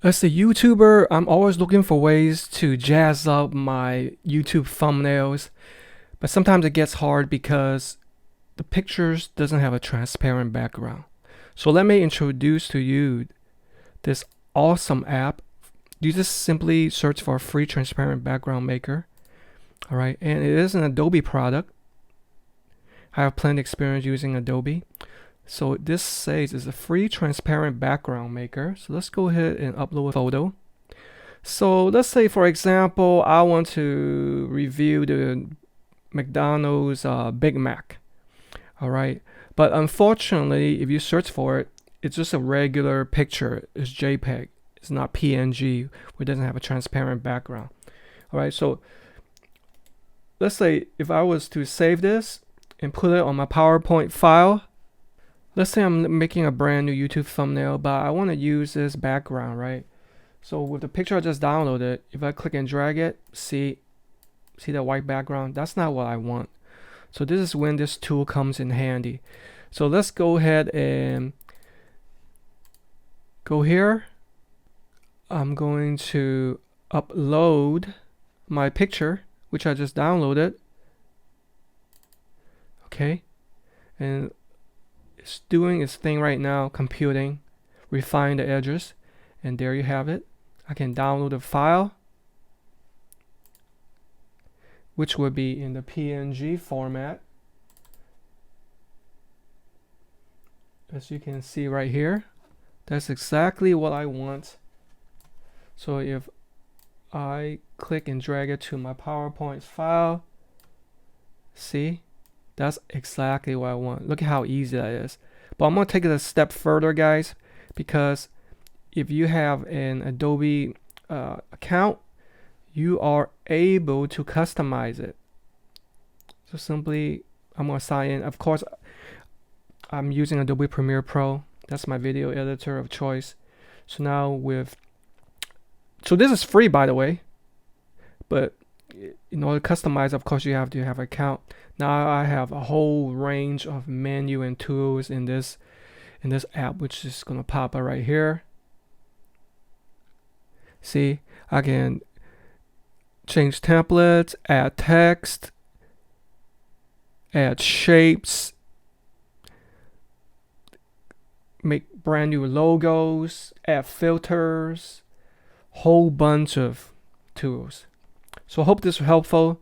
As a YouTuber, I'm always looking for ways to jazz up my YouTube thumbnails, but sometimes it gets hard because the pictures doesn't have a transparent background. So let me introduce to you this awesome app. You just simply search for a free transparent background maker. All right, and it is an Adobe product. I have plenty of experience using Adobe. So this says it's a free transparent background maker. So let's go ahead and upload a photo. So let's say, for example, I want to review the McDonald's Big Mac. All right. But unfortunately, if you search for it, it's just a regular picture. It's JPEG. It's not PNG, which doesn't have a transparent background. All right. So let's say if I was to save this and put it on my PowerPoint file, let's say I'm making a brand new YouTube thumbnail, but I want to use this background, right? So with the picture I just downloaded, if I click and drag it, see that white background? That's not what I want. So this is when this tool comes in handy. So let's go ahead and go here. I'm going to upload my picture, which I just downloaded. Okay. And it's doing its thing right now, computing, refine the edges, and there you have it. I can download the file, which would be in the PNG format. As you can see right here, that's exactly what I want. So if I click and drag it to my PowerPoint file, see, that's exactly what I want. Look at how easy that is. But I'm going to take it a step further, guys, because if you have an Adobe account, you are able to customize it. So simply, I'm going to sign in. Of course, I'm using Adobe Premiere Pro. That's my video editor of choice. So now so this is free, by the way, but in order to customize, of course, you have to have an account. Now I have a whole range of menu and tools in this app, which is gonna pop up right here. See, I can change templates, add text, add shapes, make brand new logos, add filters, whole bunch of tools. So I hope this was helpful.